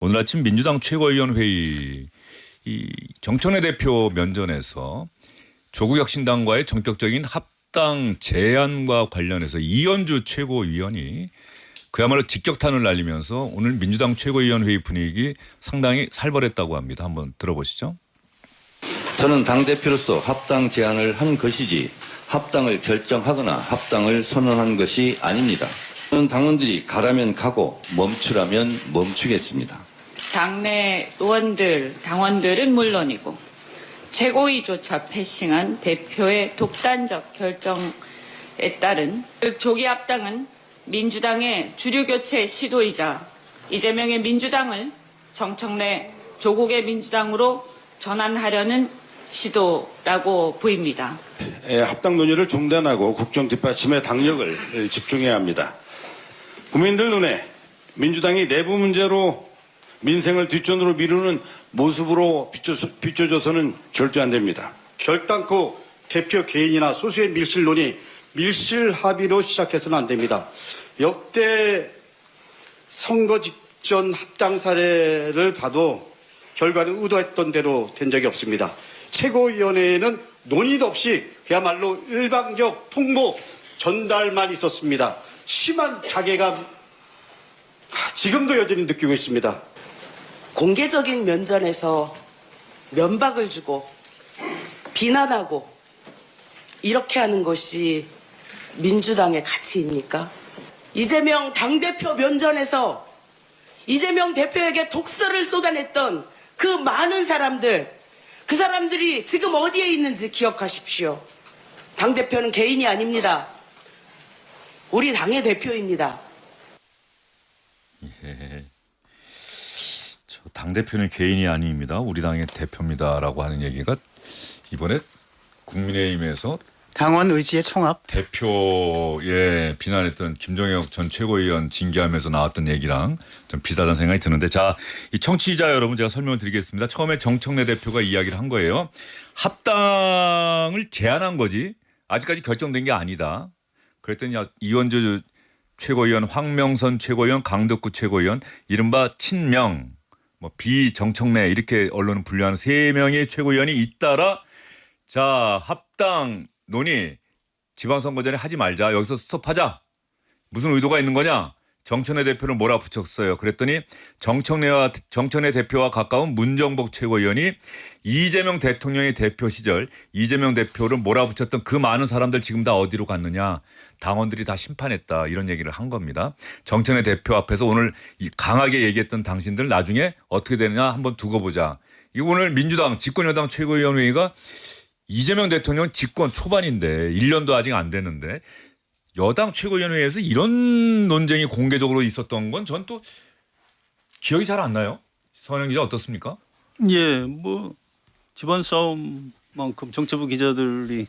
오늘 아침 민주당 최고위원회의 이 정청래 대표 면전에서 조국혁신당과의 전격적인 합당 제안과 관련해서 이현주 최고위원이 그야말로 직격탄을 날리면서 오늘 민주당 최고위원회의 분위기 상당히 살벌했다고 합니다. 한번 들어보시죠. 저는 당대표로서 합당 제안을 한 것이지 합당을 결정하거나 합당을 선언한 것이 아닙니다. 저는 당원들이 가라면 가고 멈추라면 멈추겠습니다. 당내 의원들, 당원들은 물론이고 최고위조차 패싱한 대표의 독단적 결정에 따른 조기 합당은 민주당의 주류교체 시도이자 이재명의 민주당을 정청래 조국의 민주당으로 전환하려는 시도라고 보입니다. 합당 논의를 중단하고 국정 뒷받침에 당력을 집중해야 합니다. 국민들 눈에 민주당이 내부 문제로 민생을 뒷전으로 미루는 모습으로 비춰져서는 절대 안 됩니다. 결단코 대표 개인이나 소수의 밀실론이 밀실 합의로 시작해서는 안 됩니다. 역대 선거 직전 합당 사례를 봐도 결과는 의도했던 대로 된 적이 없습니다. 최고위원회에는 논의도 없이 그야말로 일방적 통보 전달만 있었습니다. 심한 자괴감 지금도 여전히 느끼고 있습니다. 공개적인 면전에서 면박을 주고 비난하고 이렇게 하는 것이 민주당의 가치입니까? 이재명 당대표 면전에서 이재명 대표에게 독설을 쏟아냈던 그 많은 사람들, 그 사람들이 지금 어디에 있는지 기억하십시오. 당대표는 개인이 아닙니다. 우리 당의 대표입니다. 예. 저 당대표는 개인이 아닙니다. 우리 당의 대표입니다라고 하는 얘기가 이번에 국민의힘에서 당원 의지의 총합. 대표에 비난했던 김종혁 전 최고위원 징계하면서 나왔던 얘기랑 좀 비슷하다는 생각이 드는데, 자, 이 청취자 여러분 제가 설명을 드리겠습니다. 처음에 정청래 대표가 이야기를 한 거예요. 합당을 제안한 거지 아직까지 결정된 게 아니다. 그랬더니 이현주 최고위원, 황명선 최고위원, 강덕구 최고위원, 이른바 친명, 뭐 비정청래 이렇게 언론은 분류하는 세 명의 최고위원이 잇따라 자 합당 논의 지방선거 전에 하지 말자. 여기서 스톱하자. 무슨 의도가 있는 거냐? 정청래 대표를 몰아붙였어요. 그랬더니 정청래 대표와 가까운 문정복 최고위원이 이재명 대통령의 대표 시절 이재명 대표를 몰아붙였던 그 많은 사람들 지금 다 어디로 갔느냐. 당원들이 다 심판했다. 이런 얘기를 한 겁니다. 정청래 대표 앞에서 오늘 강하게 얘기했던 당신들 나중에 어떻게 되느냐 한번 두고 보자. 이거 오늘 민주당 집권여당 최고위원회의가 이재명 대통령 집권 초반인데 1년도 아직 안 됐는데 여당 최고위원회에서 이런 논쟁이 공개적으로 있었던 건 전 또 기억이 잘 안 나요. 성환영 기자 어떻습니까? 예, 뭐 집안 싸움만큼 정치부 기자들이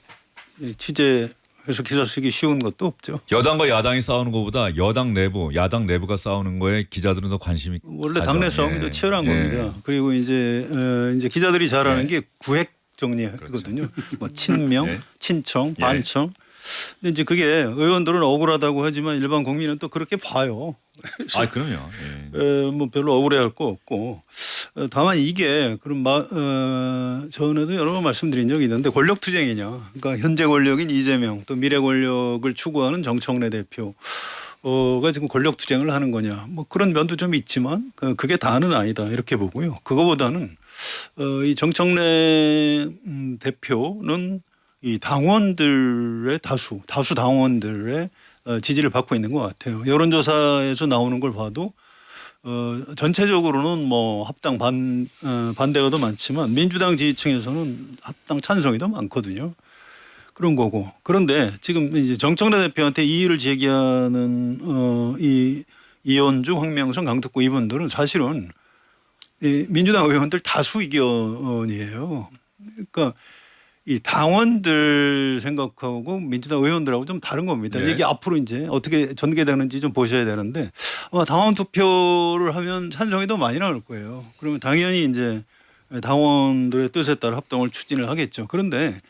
취재해서 기사 쓰기 쉬운 것도 없죠. 여당과 야당이 싸우는 것보다 여당 내부, 야당 내부가 싸우는 거에 기자들은 더 관심이 원래 가죠. 당내 싸움이 더 치열한 겁니다. 그리고 이제 기자들이 잘하는 게 구획 정리거든요. 그렇죠. 뭐 친명, 예. 친청, 예. 반청. 근데 이제 그게 의원들은 억울하다고 하지만 일반 국민은 또 그렇게 봐요. 아, 그럼요. 예. 뭐 별로 억울해할 거 없고 다만 이게 그럼 전에도 여러 번 말씀드린 적이 있는데 권력 투쟁이냐? 그러니까 현재 권력인 이재명 또 미래 권력을 추구하는 정청래 대표가 지금 권력 투쟁을 하는 거냐? 뭐 그런 면도 좀 있지만 그게 다는 아니다 이렇게 보고요. 그거보다는 이 정청래 대표는 이 당원들의 다수 당원들의 지지를 받고 있는 것 같아요. 여론조사에서 나오는 걸 봐도 전체적으로는 뭐 합당 반대가 더 많지만 민주당 지지층에서는 합당 찬성이 더 많거든요. 그런 거고. 그런데 지금 이제 정청래 대표한테 이의를 제기하는 이 이현주, 황명선, 강덕구 이분들은 사실은 이 민주당 의원들 다수 의견이에요. 그러니까 이 당원들 생각하고 민주당 의원들하고 좀 다른 겁니다. 네. 이게 앞으로 이제 어떻게 전개되는지 좀 보셔야 되는데 아마 당원 투표를 하면 찬성이 더 많이 나올 거예요. 그러면 당연히 이제 당원들의 뜻에 따라 합당을 추진을 하겠죠. 그런데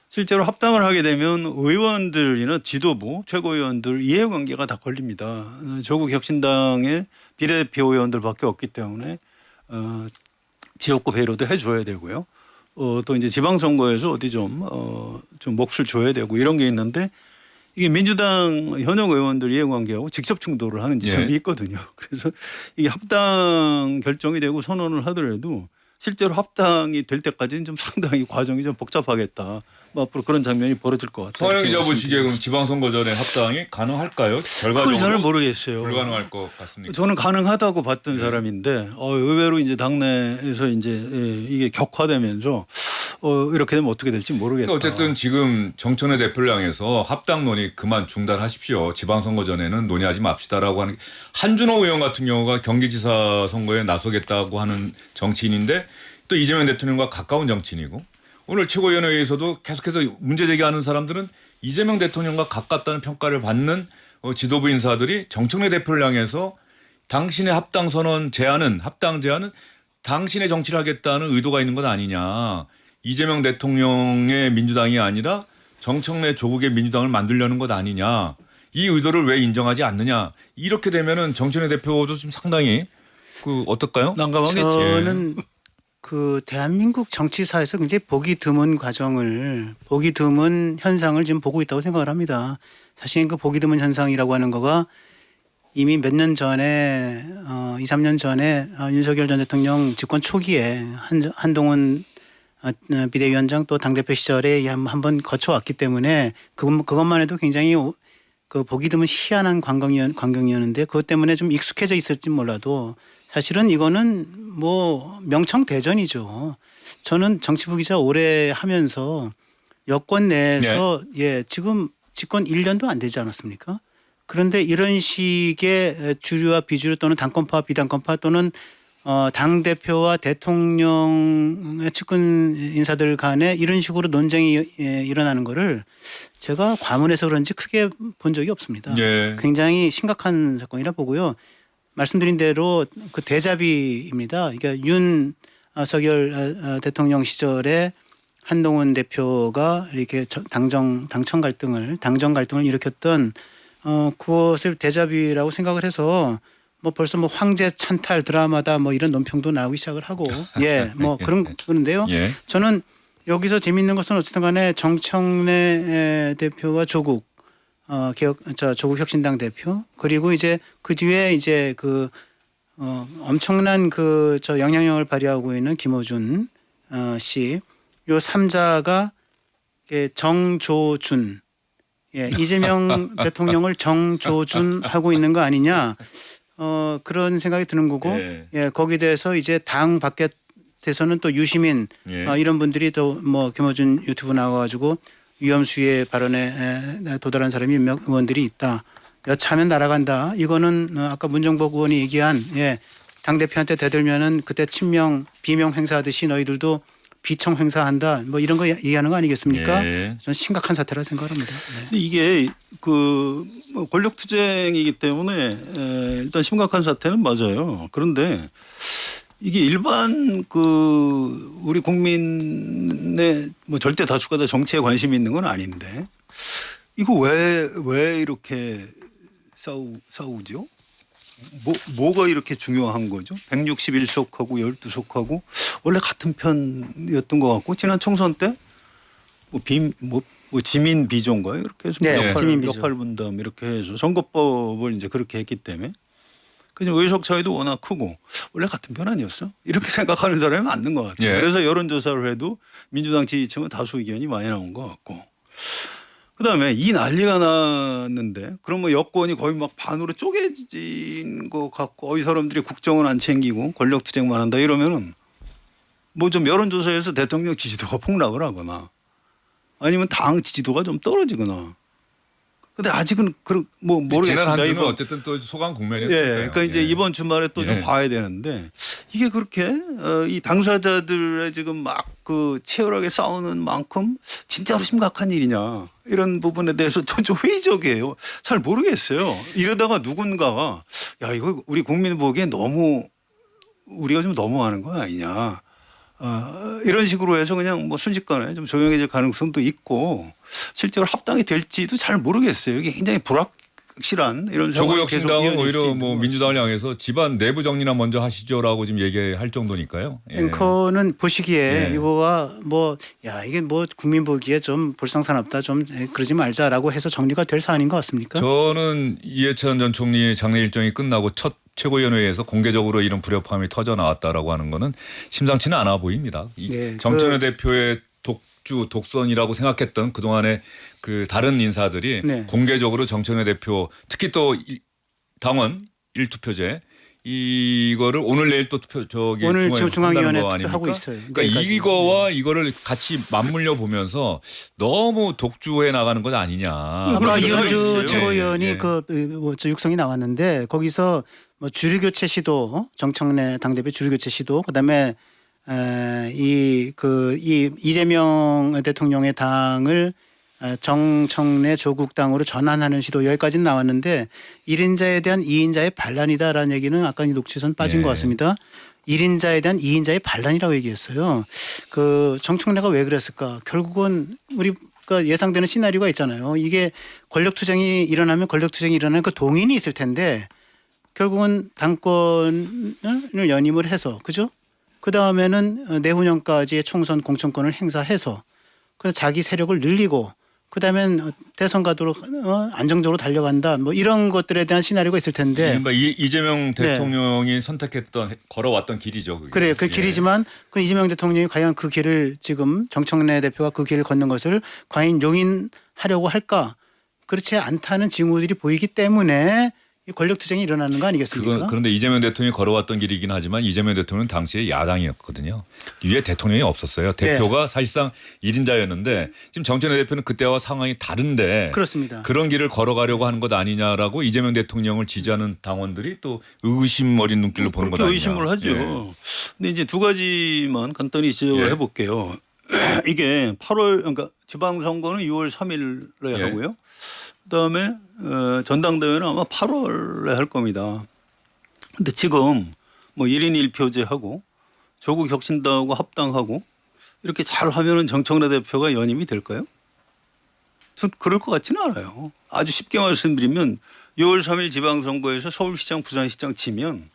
실제로 합당을 하게 되면 의원들이나 지도부, 최고위원들 이해관계가 다 걸립니다. 조국 혁신당의 비례대표 의원들밖에 없기 때문에 지역구 배려도 해줘야 되고요. 또 이제 지방선거에서 어디 좀 몫을 줘야 되고 이런 게 있는데 이게 민주당 현역 의원들 이해관계하고 직접 충돌을 하는 지점이 예. 있거든요. 그래서 이게 합당 결정이 되고 선언을 하더라도 실제로 합당이 될 때까지는 좀 상당히 과정이 좀 복잡하겠다. 뭐 앞으로 그런 장면이 벌어질 것 같아요. 성환 기자 보시기에 그럼 지방선거 전에 합당이 가능할까요? 그걸 결과적으로 잘 모르겠어요. 불가능할 것 같습니까? 저는 가능하다고 봤던 사람인데 의외로 이제 당내에서 이제 이게 격화되면서 이렇게 되면 어떻게 될지 모르겠다. 그러니까 어쨌든 지금 정청래 대표를 향해서 합당 논의 그만 중단하십시오. 지방선거 전에는 논의하지 맙시다라고 하는 한준호 의원 같은 경우가 경기지사 선거에 나서겠다고 하는 정치인인데 또 이재명 대통령과 가까운 정치인이고 오늘 최고위원회에서도 계속해서 문제 제기하는 사람들은 이재명 대통령과 가깝다는 평가를 받는 지도부 인사들이 정청래 대표를 향해서 당신의 합당 선언 제안은 합당 제안은 당신의 정치를 하겠다는 의도가 있는 것 아니냐. 이재명 대통령의 민주당이 아니라 정청래 조국의 민주당을 만들려는 것 아니냐. 이 의도를 왜 인정하지 않느냐. 이렇게 되면은 정청래 대표도 좀 상당히 어떨까요? 난감하겠지. 저는 그 대한민국 정치사에서 굉장히 보기 드문 보기 드문 현상을 지금 보고 있다고 생각을 합니다. 사실 그 보기 드문 현상이라고 하는 거가 이미 몇 년 전에 2, 3년 전에 윤석열 전 대통령 집권 초기에 한동훈 비대위원장 또 당대표 시절에 한번 거쳐왔기 때문에 그것만 해도 굉장히 그 보기 드문 희한한 광경이었는데 그것 때문에 좀 익숙해져 있을지 몰라도 사실은 이거는 뭐 명청대전이죠. 저는 정치부 기자 오래 하면서 여권 내에서 지금 집권 1년도 안 되지 않았습니까? 그런데 이런 식의 주류와 비주류 또는 당권파 비당권파 또는 당대표와 대통령의 측근 인사들 간에 이런 식으로 논쟁이 일어나는 거를 제가 과문해서 그런지 크게 본 적이 없습니다. 예. 굉장히 심각한 사건이라 보고요. 말씀드린 대로 그 대자비입니다. 그러니까 윤석열 대통령 시절에 한동훈 대표가 이렇게 당정 갈등을 일으켰던 그것을 대자비라고 생각을 해서 뭐 벌써 뭐 황제 찬탈 드라마다 뭐 이런 논평도 나오기 시작을 하고 뭐 그런데요. 예. 저는 여기서 재미있는 것은 어쨌든 간에 정청래 대표와 조국 조국혁신당 대표 그리고 이제 그 뒤에 이제 엄청난 영향력을 발휘하고 있는 김어준 씨 요 3자가 정조준 이재명 대통령을 정조준 하고 있는 거 아니냐 그런 생각이 드는 거고 거기에 대해서 이제 당 밖에서는 또 유시민 이런 분들이 또 뭐 김어준 유튜브 나와가지고 위험수위 발언에 도달한 사람이 몇 명 의원들이 있다. 여차하면 날아간다. 이거는 아까 문정복 의원이 얘기한 당대표한테 대들면은 그때 친명 비명 행사하듯이 너희들도 비청 행사한다. 뭐 이런 거 얘기하는 거 아니겠습니까? 저는 심각한 사태라 생각합니다. 근데 이게 권력 투쟁이기 때문에 일단 심각한 사태는 맞아요. 그런데 이게 일반 우리 국민의 뭐 절대 다수가 다 정치에 관심이 있는 건 아닌데 이거 왜 이렇게 싸우죠? 뭐가 이렇게 중요한 거죠? 161석하고 12석하고 원래 같은 편이었던 것 같고 지난 총선 때 지민 비조인가요? 이렇게 해서 역할 분담 이렇게 해서 선거법을 이제 그렇게 했기 때문에 그냥 의석 차이도 워낙 크고 원래 같은 편 아니었어? 이렇게 생각하는 사람이 맞는 것 같아요. 그래서 여론조사를 해도 민주당 지지층은 다수 의견이 많이 나온 것 같고 그다음에 이 난리가 났는데 그럼 뭐 여권이 거의 막 반으로 쪼개진 것 같고 이 사람들이 국정은 안 챙기고 권력 투쟁만 한다 이러면은 뭐 좀 여론조사에서 대통령 지지도가 폭락을 하거나 아니면 당 지지도가 좀 떨어지거나 근데 아직은 모르겠습니다. 지난 한 주는 어쨌든 또 소강 국면이었어요. 그러니까 이제 이번 주말에 또 좀 봐야 되는데 이게 그렇게 이 당사자들의 지금 막 치열하게 싸우는 만큼 진짜로 심각한 일이냐 이런 부분에 대해서 좀 회의적이에요. 잘 모르겠어요. 이러다가 누군가가 야 이거 우리 국민 보기엔 우리가 좀 너무하는 거 아니냐. 이런 식으로 해서 그냥 뭐 순식간에 좀 조용해질 가능성도 있고 실제로 합당이 될지도 잘 모르겠어요. 이게 굉장히 확실한 이런 상황이 계속 조국혁신당은 이어질 수도 오히려 있는 뭐 것 민주당을 향해서 집안 내부 정리나 먼저 하시죠라고 지금 얘기할 정도니까요. 예. 앵커는 보시기에 예. 이거가 뭐 야 이게 뭐 국민 보기에 좀 불상사납다 좀 그러지 말자라고 해서 정리가 될 사안인 것 같습니까? 저는 이해찬 전 총리 장례 일정이 끝나고 첫 최고위원회에서 공개적으로 이런 불협화음이 터져 나왔다라고 하는 거는 심상치는 않아 보입니다. 이 네, 정청래 대표의 독주 독선이라고 생각했던 그동안의 그 다른 인사들이 네. 공개적으로 정청래 대표 특히 또 당원 1투표제 이거를 오늘 내일 또 투표 저기 오늘 지금 중앙위원회 한다는 거 투표하고 아닙니까? 있어요. 그러니까 내일까지. 이거와 이거를 같이 맞물려 보면서 너무 독주해 나가는 것 아니냐. 아까 그런 이현주 있어요. 최고위원이 예, 예. 저 육성이 나왔는데 거기서 뭐 주류 교체 시도 정청래 당대표 주류 교체 시도 그다음에 이 이재명 대통령의 당을 정청래 조국당으로 전환하는 시도 여기까지는 나왔는데 1인자에 대한 2인자의 반란이다라는 얘기는 아까 이 녹취에선 빠진 네. 것 같습니다. 1인자에 대한 2인자의 반란이라고 얘기했어요. 그 정청래가 왜 그랬을까? 결국은 우리가 예상되는 시나리오가 있잖아요. 이게 권력투쟁이 일어나면 권력투쟁이 일어나는 그 동인이 있을 텐데 결국은 당권을 연임을 해서 그죠? 그 다음에는 내후년까지의 총선 공천권을 행사해서 그 자기 세력을 늘리고 그 다음엔 대선 가도로 안정적으로 달려간다. 뭐 이런 것들에 대한 시나리오가 있을 텐데. 그러니까 이재명 대통령이 선택했던 걸어왔던 길이죠. 그게. 그래요. 그 예. 길이지만 그 이재명 대통령이 과연 그 길을 지금 정청래 대표가 그 길을 걷는 것을 과연 용인하려고 할까? 그렇지 않다는 징후들이 보이기 때문에 이 권력투쟁이 일어나는 거 아니겠습니까? 그런데 이재명 대통령이 걸어왔던 길이긴 하지만 이재명 대통령은 당시에 야당이었거든요. 위에 대통령이 없었어요. 대표가 사실상 1인자였는데 지금 정청래 대표는 그때와 상황이 다른데 그렇습니다. 그런 길을 걸어가려고 하는 것 아니냐라고 이재명 대통령을 지지하는 당원들이 또 의심 어린 눈길로 보는 것 그렇게 아니냐. 의심을 하죠. 예. 근데 이제 두 가지만 간단히 지적을 예. 해볼게요. 이게 8월 그러니까 지방선거는 6월 3일에 예. 하고요. 그다음에 전당대회는 아마 8월에 할 겁니다. 근데 지금 뭐 1인 1표제하고 조국 혁신당하고 합당하고 이렇게 잘 하면은 정청래 대표가 연임이 될까요? 전 그럴 것 같지는 않아요. 아주 쉽게 말씀드리면 6월 3일 지방선거에서 서울시장, 부산시장 치면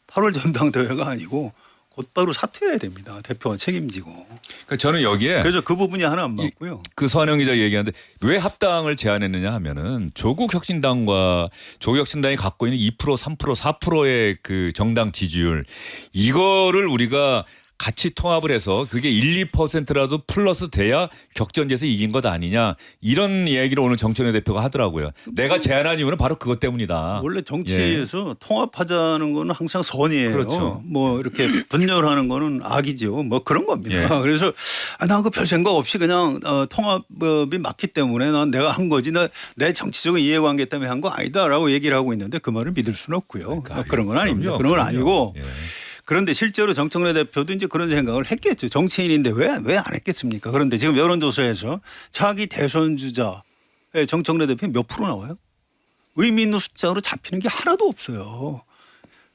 8월 전당대회가 아니고 곧바로 사퇴해야 됩니다. 대표가 책임지고. 그러니까 저는 여기에 그래서 그 부분이 하나 안 맞고요. 그 서한영 기자 얘기하는데 왜 합당을 제안했느냐 하면은 조국 혁신당과 조국 혁신당이 갖고 있는 2%, 3%, 4%의 그 정당 지지율 이거를 우리가 같이 통합을 해서 그게 1, 2%라도 플러스 돼야 격전지에서 이긴 것 아니냐 이런 이야기를 오늘 정청래 대표가 하더라고요. 내가 제안한 이유는 바로 그것 때문이다. 원래 정치에서 통합하자는 거는 항상 선이에요. 그렇죠. 뭐 이렇게 분열하는 거는 악이죠. 뭐 그런 겁니다. 예. 그래서 난 그 별 생각 없이 그냥 통합이 맞기 때문에 난 내가 한 거지. 내 정치적인 이해관계 때문에 한 거 아니다라고 얘기를 하고 있는데 그 말을 믿을 수는 없고요. 그러니까 그런 건 아닙니다. 그럼요, 그런 건 그럼요. 아니고. 예. 그런데 실제로 정청래 대표도 이제 그런 생각을 했겠죠. 정치인인데 왜 안 했겠습니까? 그런데 지금 여론조사에서 차기 대선 주자의 정청래 대표 몇 프로 나와요? 의미 있는 숫자로 잡히는 게 하나도 없어요.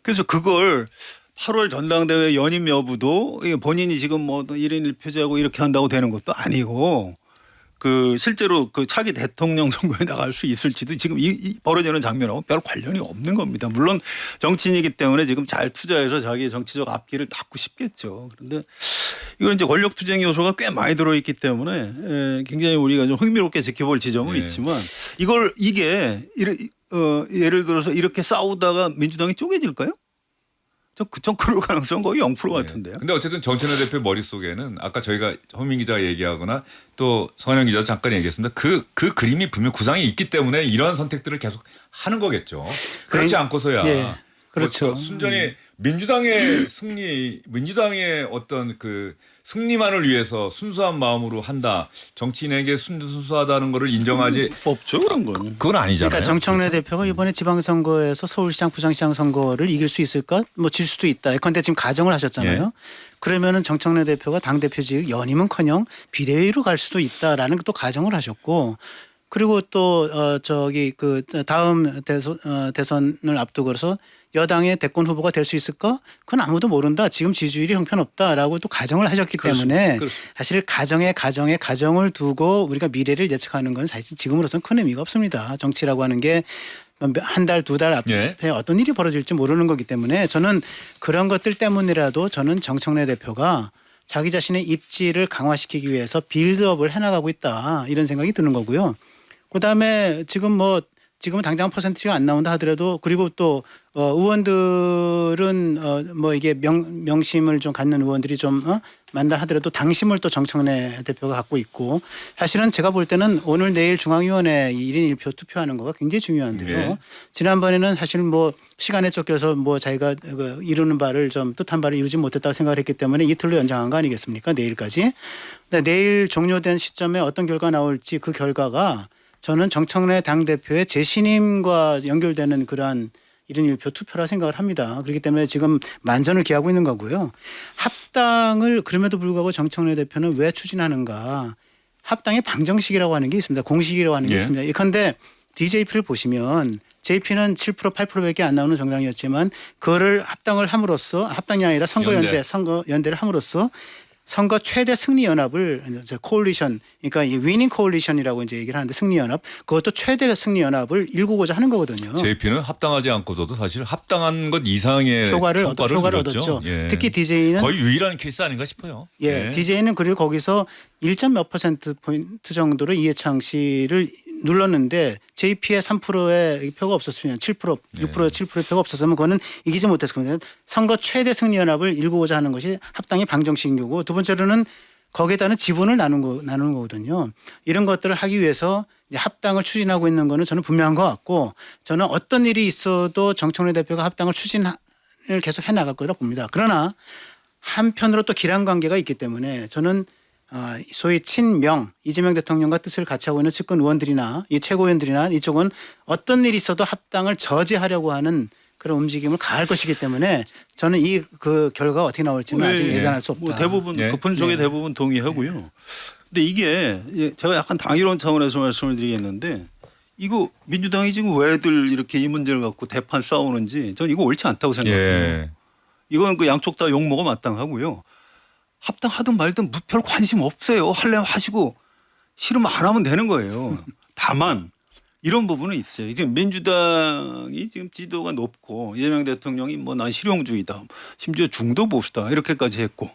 그래서 그걸 8월 전당대회 연임 여부도 본인이 지금 뭐 1인 1표제하고 이렇게 한다고 되는 것도 아니고 그 실제로 그 차기 대통령 선거에 나갈 수 있을지도 지금 이 벌어지는 장면하고 별 관련이 없는 겁니다. 물론 정치인이기 때문에 지금 잘 투자해서 자기의 정치적 앞길을 닦고 싶겠죠. 그런데 이건 이제 권력 투쟁 요소가 꽤 많이 들어있기 때문에 굉장히 우리가 좀 흥미롭게 지켜볼 지점은 네. 있지만 이게 예를 들어서 이렇게 싸우다가 민주당이 쪼개질까요? 전 그럴 가능성 거의 0% 같은데요. 근데 어쨌든 정청래 대표 머릿속에는 아까 저희가 허민 기자가 얘기하거나 또 성한영 기자도 잠깐 얘기했습니다. 그 그림이 분명 구상이 있기 때문에 이러한 선택들을 계속 하는 거겠죠. 그렇지 않고서야 예, 그렇죠. 뭐 순전히 민주당의 승리, 민주당의 어떤 그 승리만을 위해서 순수한 마음으로 한다. 정치인에게 순수하다는 거를 인정하지 없죠 그런 건. 그건 아니잖아요. 그러니까 정청래 대표가 이번에 지방선거에서 서울시장, 부산시장 선거를 이길 수 있을까? 뭐 질 수도 있다. 그런데 지금 가정을 하셨잖아요. 예. 그러면은 정청래 대표가 당대표직 연임은커녕 비대위로 갈 수도 있다라는 또 가정을 하셨고 그리고 또 그 다음 대선을 앞두고서 여당의 대권 후보가 될 수 있을까? 그건 아무도 모른다. 지금 지지율이 형편없다라고 또 가정을 하셨기 때문에 사실 가정을 두고 우리가 미래를 예측하는 건 사실 지금으로서는 큰 의미가 없습니다. 정치라고 하는 게 한 달, 두 달 앞에 예. 어떤 일이 벌어질지 모르는 거기 때문에 저는 그런 것들 때문이라도 저는 정청래 대표가 자기 자신의 입지를 강화시키기 위해서 빌드업을 해나가고 있다 이런 생각이 드는 거고요. 그다음에 지금은 당장 퍼센트가 안 나온다 하더라도 그리고 또 의원들은 뭐 이게 명심을 좀 갖는 의원들이 좀 만나 하더라도 당심을 또 정청래 대표가 갖고 있고 사실은 제가 볼 때는 오늘 내일 중앙위원회 1인 1표 투표하는 거가 굉장히 중요한데요. 네. 지난번에는 사실 뭐 시간에 쫓겨서 뭐 자기가 이루는 바를 좀 뜻한 바를 이루지 못했다고 생각을 했기 때문에 이틀로 연장한 거 아니겠습니까? 내일까지. 근데 내일 종료된 시점에 어떤 결과 나올지 그 결과가 저는 정청래 당대표의 재신임과 연결되는 그러한 1인 1표 투표라 생각을 합니다. 그렇기 때문에 지금 만전을 기하고 있는 거고요. 합당을 그럼에도 불구하고 정청래 대표는 왜 추진하는가. 합당의 방정식이라고 하는 게 있습니다. 공식이라고 하는 게 예. 있습니다. 예컨대 DJP를 보시면 JP는 7% 8%밖에 안 나오는 정당이었지만 그거를 합당을 함으로써 합당이 아니라 선거연대를 함으로써 선거 최대 승리 연합을 코올리션 그러니까 이 위닝 코올리션이라고 이제 얘기를 하는데 승리 연합 그것도 최대 승리 연합을 일구고자 하는 거거든요. JP는 합당하지 않고도 사실 합당한 것 이상의 효과를 평가를 얻었죠. 예. 특히 DJ는 거의 유일한 케이스 아닌가 싶어요. 예, DJ는 그리고 거기서 1점 몇 퍼센트 포인트 정도로 이해창 씨를 눌렀는데 JP의 3%의 표가 없었으면 7%, 6%, 7%의 표가 없었으면 그거는 이기지 못했을 겁니다. 선거 최대 승리 연합을 일구고자 하는 것이 합당의 방정식인 거고 두 번째로는 거기에다는 지분을 나누는 거거든요. 이런 것들을 하기 위해서 이제 합당을 추진하고 있는 거는 저는 분명한 것 같고 저는 어떤 일이 있어도 정청래 대표가 합당을 추진을 계속 해나갈 거라고 봅니다. 그러나 한편으로 또 기란 관계가 있기 때문에 저는 소위 친명 이재명 대통령과 뜻을 같이 하고 있는 측근 의원들이나 이 최고위원들이나 이쪽은 어떤 일이 있어도 합당을 저지하려고 하는 그런 움직임을 가할 것이기 때문에 저는 이 그 결과가 어떻게 나올지는 아직 예단할 수 없다. 뭐 대부분 예. 그 분석에 대부분 동의하고요. 근데 이게 제가 약간 당이론 차원에서 말씀을 드리겠는데 이거 민주당이 지금 왜들 이렇게 이 문제를 갖고 대판 싸우는지 전 이거 옳지 않다고 생각해요. 예. 이건 그 양쪽 다 욕먹어 마땅하고요. 합당하든 말든 별 관심 없어요. 하려면 하시고 싫으면 안 하면 되는 거예요. 다만 이런 부분은 있어요. 지금 민주당이 지금 지도가 높고 이재명 대통령이 뭐 난 실용주의다. 심지어 중도 보수다. 이렇게까지 했고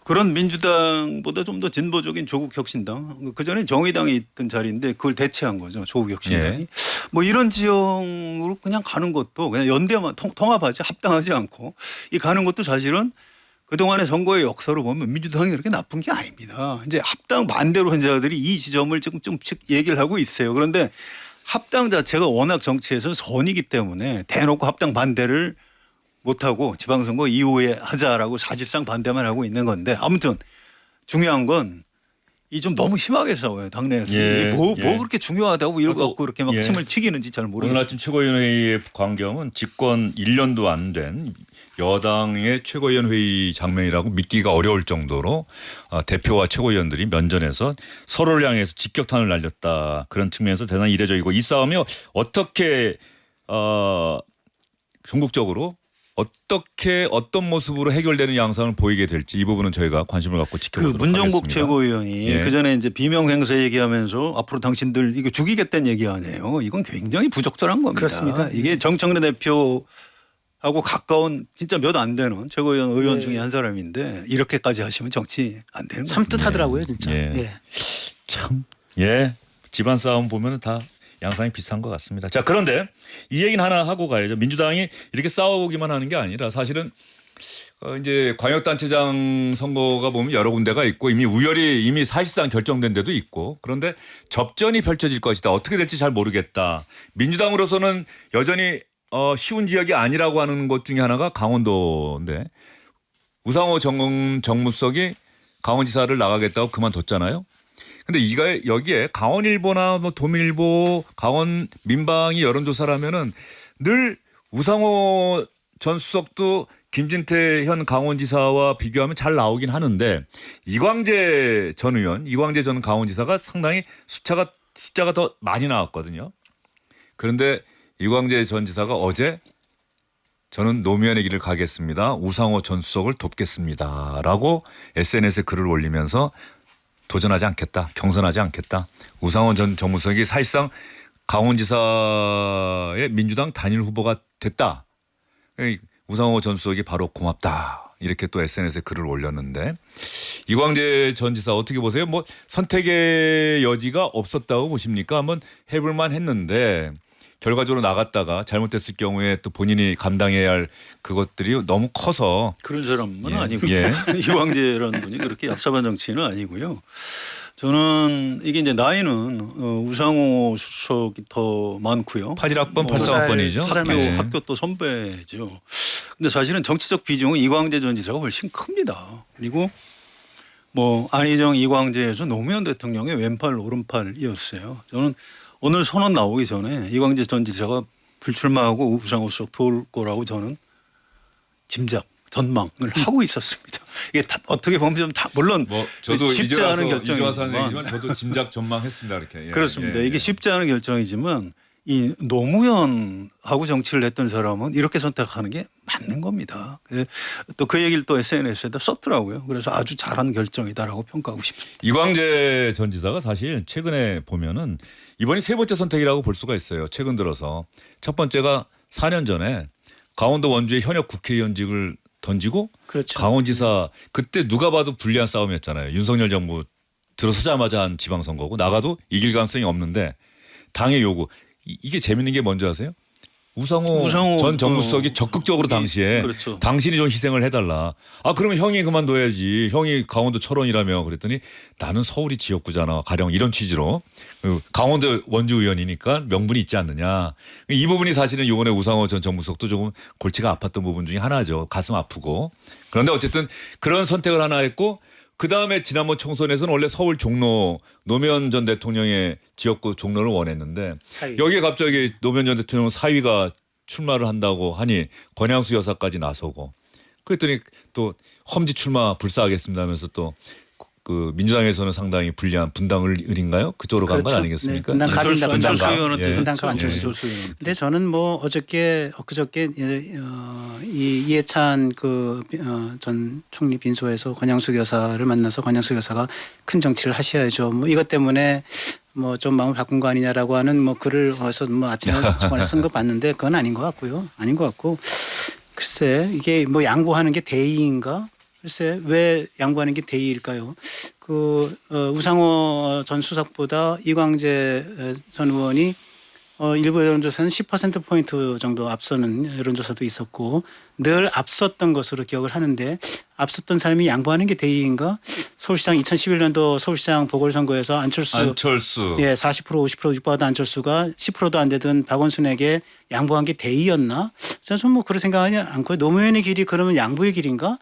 그런 민주당보다 좀 더 진보적인 조국혁신당 그전에 정의당이 있던 자리인데 그걸 대체한 거죠. 조국혁신당이. 예. 뭐 이런 지형으로 그냥 가는 것도 그냥 연대만 통합하지 합당하지 않고 이 가는 것도 사실은 그동안의 선거의 역사로 보면 민주당이 그렇게 나쁜 게 아닙니다. 이제 합당 반대로 한 자들이 이 지점을 지금 좀 얘기를 하고 있어요. 그런데 합당 자체가 워낙 정치에서 선이기 때문에 대놓고 합당 반대를 못하고 지방선거 이후에 하자라고 사실상 반대만 하고 있는 건데 아무튼 중요한 건 이 좀 너무 심하게 싸워요. 당내에서. 예, 이게 뭐 예. 그렇게 중요하다고 이걸 또, 갖고 그렇게 막 예. 침을 튀기는지 잘 오늘 모르겠어요. 아침 최고위원회의 광경은 집권 1년도 안 된 여당의 최고위원 회의 장면이라고 믿기가 어려울 정도로 대표와 최고위원들이 면전에서 서로를 향해서 직격탄을 날렸다. 그런 측면에서 대단히 이례적이고 이 싸움이 어떻게 전국적으로 어떻게 어떤 모습으로 해결되는 양상을 보이게 될지 이 부분은 저희가 관심을 갖고 그 지켜보도록 문정국 하겠습니다. 최고위원이 예. 그 전에 이제 비명 행사 얘기하면서 앞으로 당신들 이거 죽이겠다는 얘기 아니에요. 이건 굉장히 부적절한 겁니다. 그렇습니다. 이게 정청래 대표하고 가까운 진짜 몇 안 되는 최고위원 의원 네. 중에 한 사람인데 이렇게까지 하시면 정치 안 되는 겁니다. 섬뜩하더라고요, 진짜. 예. 예. 참, 예. 집안 싸움 보면 다 양상이 비슷한 것 같습니다. 자, 그런데 이 얘기는 하나 하고 가야죠. 민주당이 이렇게 싸우기만 하는 게 아니라 사실은 이제 광역단체장 선거가 보면 여러 군데가 있고 이미 우열이 이미 사실상 결정된 데도 있고 그런데 접전이 펼쳐질 것이다. 어떻게 될지 잘 모르겠다. 민주당으로서는 여전히 쉬운 지역이 아니라고 하는 것 중에 하나가 강원도인데 우상호 정무석이 강원지사를 나가겠다고 그만뒀잖아요. 근데 여기에 강원일보나 뭐 도민일보, 강원 민방위 여론조사를 하면은 늘 우상호 전 수석도 김진태 현 강원지사와 비교하면 잘 나오긴 하는데 이광재 전 강원지사가 상당히 숫자가 더 많이 나왔거든요. 그런데 이광재 전 지사가 어제 저는 노무현의 길을 가겠습니다. 우상호 전 수석을 돕겠습니다라고 SNS에 글을 올리면서 도전하지 않겠다. 경선하지 않겠다. 우상호 전 정무석이 사실상 강원지사의 민주당 단일 후보가 됐다. 우상호 전 수석이 바로 고맙다. 이렇게 또 SNS에 글을 올렸는데 이광재 전 지사 어떻게 보세요? 뭐 선택의 여지가 없었다고 보십니까? 한번 해볼만 했는데 결과적으로 나갔다가 잘못됐을 경우에 또 본인이 감당해야 할 그것들이 너무 커서 그런 사람은 예. 아니고요. 예. 이광재라는 분이 그렇게 얍삽한 정치인은 아니고요. 저는 이게 이제 나이는 우상호 수석이 더 많고요. 81학번, 84학번이죠. 학교 또 선배죠. 근데 사실은 정치적 비중은 이광재 전 지사가 훨씬 큽니다. 그리고 뭐 안희정, 이광재에서 노무현 대통령의 왼팔 오른팔이었어요. 저는 오늘 선언 나오기 전에 이광재 전 지사가 불출마하고 우상호 수석 도울 거라고 저는 짐작, 전망을 하고 있었습니다. 이게 다 어떻게 보면 좀 다 물론 뭐 저도 쉽지 않은 결정이지만 얘기지만 저도 짐작 전망했습니다. 이렇게. 예, 그렇습니다. 예, 이게 예. 쉽지 않은 결정이지만 이 노무현하고 정치를 했던 사람은 이렇게 선택하는 게 맞는 겁니다. 또 그 얘기를 또 SNS에다 썼더라고요. 그래서 아주 잘한 결정이다라고 평가하고 싶습니다. 이광재 전 지사가 사실 최근에 보면은 이번이 세 번째 선택이라고 볼 수가 있어요. 최근 들어서 첫 번째가 4년 전에 강원도 원주의 현역 국회의원직을 던지고 그렇죠. 강원지사 그때 누가 봐도 불리한 싸움이었잖아요. 윤석열 정부 들어서자마자 한 지방선거고 나가도 이길 가능성이 없는데 당의 요구 이게 재밌는 게 뭔지 아세요? 우상호 전 정무수석이 적극적으로 당시에 그렇죠. 당신이 좀 희생을 해달라. 아 그러면 형이 그만둬야지. 형이 강원도 철원이라며 그랬더니 나는 서울이 지역구잖아. 가령 이런 취지로 강원도 원주 의원이니까 명분이 있지 않느냐. 이 부분이 사실은 이번에 우상호 전 정무수석도 조금 골치가 아팠던 부분 중에 하나죠. 가슴 아프고. 그런데 어쨌든 그런 선택을 하나 했고 그다음에 지난번 총선에서는 원래 서울 종로 노무현 전 대통령의 지역구 종로를 원했는데 사위. 여기에 갑자기 노무현 전 대통령 사위가 출마를 한다고 하니 권양수 여사까지 나서고 그랬더니 또 험지 출마 불사하겠습니다 하면서 또 그 민주당에서는 상당히 불리한 분당을인가요? 그쪽으로 간 건 그렇죠. 아니겠습니까? 네, 분당 가빈다. 안철수 분당가. 의원한테 분당가 안철수. 근데 저는 뭐 어저께 엊그저께 이 이해찬 전 총리 빈소에서 권양숙 여사를 만나서 권양숙 여사가 큰 정치를 하셔야죠. 뭐 이것 때문에 뭐 좀 마음을 바꾼 거 아니냐라고 하는 뭐 글을 어서 뭐 아침에 쓴 거 봤는데 그건 아닌 것 같고요. 아닌 것 같고 글쎄 이게 뭐 양보하는 게 대의인가? 글쎄 왜 양보하는 게 대의일까요? 우상호 전 수석보다 이광재 전 의원이 일부 여론조사는 10%포인트 정도 앞서는 여론조사도 있었고 늘 앞섰던 것으로 기억을 하는데 앞섰던 사람이 양보하는 게 대의인가? 서울시장 2011년도 서울시장 보궐선거에서 안철수 예, 40% 50% 육박하던 안철수가 10%도 안 되던 박원순에게 양보한 게 대의였나? 저는 뭐 그런 생각하지 않고요. 노무현의 길이 그러면 양보의 길인가?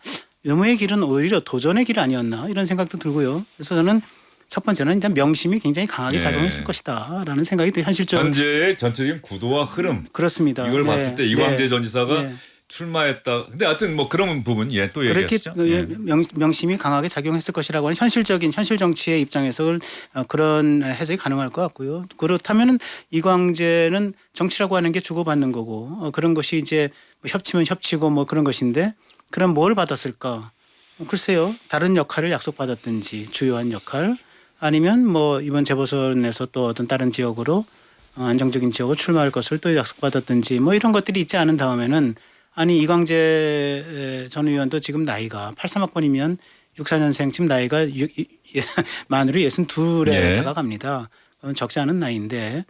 노무현의 길은 오히려 도전의 길 아니었나 이런 생각도 들고요. 그래서 저는 첫 번째는 일단 명심이 굉장히 강하게 작용했을 것이다라는 생각이 또 현실적으로 현재의 전체적인 구도와 흐름 그렇습니다. 이걸 네. 봤을 때 이광재 네. 전 지사가 네. 출마했다. 근데 하여튼 뭐 그런 부분 또 그렇게 얘기하시죠. 예. 명심이 강하게 작용했을 것이라고 하는 현실 정치의 입장에서 그런 해석이 가능할 것 같고요. 그렇다면은 이광재는 정치라고 하는 게 주고받는 거고 그런 것이 이제 뭐 협치면 협치고 뭐 그런 것인데 그럼 뭘 받았을까? 글쎄요. 다른 역할을 약속받았든지 주요한 역할 아니면 뭐 이번 재보선에서 또 어떤 다른 지역으로 안정적인 지역으로 출마할 것을 또 약속받았든지 뭐 이런 것들이 있지 않은 다음에는 아니 이광재 전 의원도 지금 나이가 83학번이면 64년생 지금 나이가 만으로 62에 예. 다가갑니다. 적지 않은 나이인데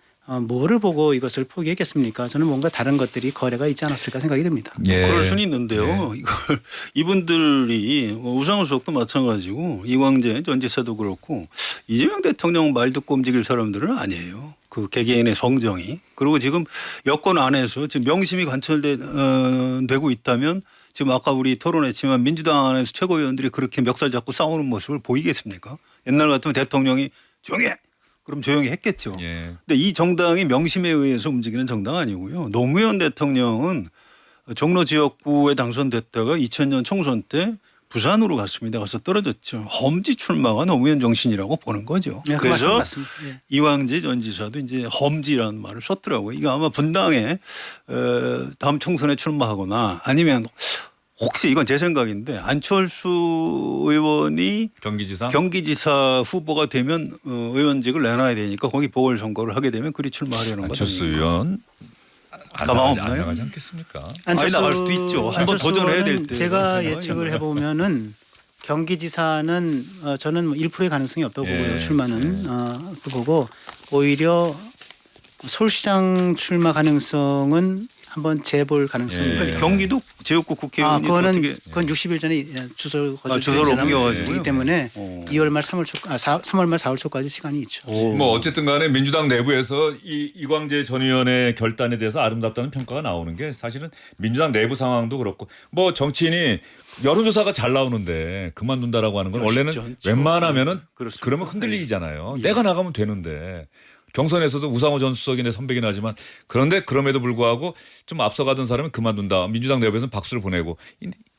뭐를 보고 이것을 포기했겠습니까? 저는 뭔가 다른 것들이 거래가 있지 않았을까 생각이 듭니다. 예. 그럴 수는 있는데요. 이걸 이분들이 우상호 수석도 마찬가지고 이광재 전 지사도 그렇고 이재명 대통령 말 듣고 움직일 사람들은 아니에요. 그 개개인의 성정이. 그리고 지금 여권 안에서 지금 명심이 관철되고 있다면 지금 아까 우리 토론했지만 민주당 안에서 최고위원들이 그렇게 멱살 잡고 싸우는 모습을 보이겠습니까? 옛날 같으면 대통령이 조용히 해. 그럼 조용히 했겠죠. 예. 근데 이 정당이 명심에 의해서 움직이는 정당 아니고요. 노무현 대통령은 종로 지역구에 당선됐다가 2000년 총선 때 부산으로 갔습니다. 가서 떨어졌죠. 험지 출마가 노무현 정신이라고 보는 거죠. 네, 그래서 맞습니다. 예. 이광재 전 지사도 이제 험지라는 말을 썼더라고요. 이거 아마 분당에 다음 총선에 출마하거나 아니면 혹시 이건 제 생각인데 안철수 의원이 경기지사 경기지사 후보가 되면 의원직을 내놔야 되니까 거기 보궐선거를 하게 되면 그리 출마하려는 안철수 거죠. 의원 안 가망 나가지, 없나요? 안 나가지 않겠습니까? 아니, 나갈 수도 있죠. 한번 도전해야 될 때. 제가 그렇게 예측을 나가요. 해보면은 경기지사는 저는 뭐 1%의 가능성이 없다고 예. 보고요. 출마는 그 보고 오히려 서울시장 출마 가능성은 한번 재볼 가능성이 예. 있다. 아니, 경기도 지역구 국회의원이 그거는 어떻게 그건 60일 전에 주소를 주소를 옮겨가지고요? 기 때문에 어. 2월 말 3월 초 3월 말 4월 초까지 시간이 있죠. 뭐 어쨌든 간에 민주당 내부에서 이광재 전 의원의 결단에 대해서 아름답다는 평가가 나오는 게 사실은 민주당 내부 상황도 그렇고 뭐 정치인이 여론조사가 잘 나오는데 그만둔다라고 하는 건 그럴 수 원래는 있죠. 웬만하면은 그렇습니다. 그러면 흔들리잖아요. 내가 나가면 되는데 경선에서도 우상호 전 수석이 내 선배긴 하지만 그런데 그럼에도 불구하고 좀 앞서가던 사람은 그만둔다. 민주당 내부에서는 박수를 보내고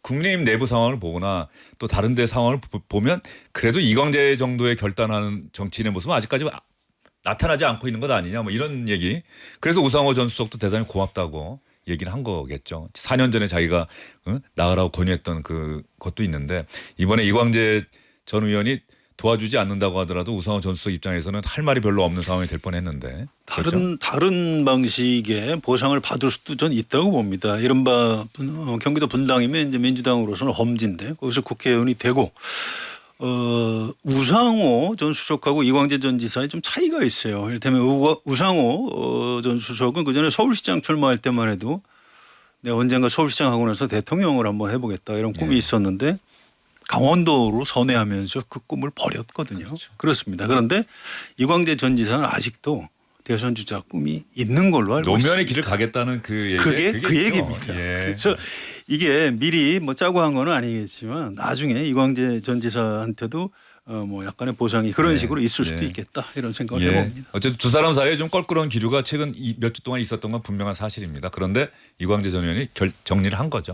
국민의힘 내부 상황을 보거나 또 다른 데 상황을 보면 그래도 이광재 정도의 결단하는 정치인의 모습은 아직까지 나타나지 않고 있는 것 아니냐 뭐 이런 얘기. 그래서 우상호 전 수석도 대단히 고맙다고 얘기를 한 거겠죠. 4년 전에 자기가 나가라고 권유했던 그것도 있는데 이번에 이광재 전 의원이 도와주지 않는다고 하더라도 우상호 전 수석 입장에서는 할 말이 별로 없는 상황이 될 뻔했는데 다른 방식의 보상을 받을 수도 전 있다고 봅니다. 이른바 경기도 분당이면 이제 민주당으로서는 험지인데 거기서 국회의원이 되고 우상호 전 수석하고 이광재 전 지사에 좀 차이가 있어요. 이를테면 우상호 전 수석은 그 전에 서울시장 출마할 때만 해도 내가 언젠가 서울시장 하고 나서 대통령을 한번 해보겠다 이런 꿈이 있었는데 강원도로 선회하면서 그 꿈을 버렸거든요. 그렇습니다. 그런데 이광재 전 지사는 아직도 대선 주자 꿈이 있는 걸로 알고 있습니다. 노면의 길을 가겠다는 그 얘기. 그게 그 있죠. 얘기입니다. 예. 그래서 이게 미리 뭐 짜고 한 건 아니겠지만 나중에 이광재 전 지사한테도 뭐 약간의 보상이 그런 식으로 있을 수도 있겠다 이런 생각을 예. 해봅니다. 어쨌든 두 사람 사이에 좀 껄끄러운 기류가 최근 몇 주 동안 있었던 건 분명한 사실입니다. 그런데 이광재 전 의원이 정리를 한 거죠.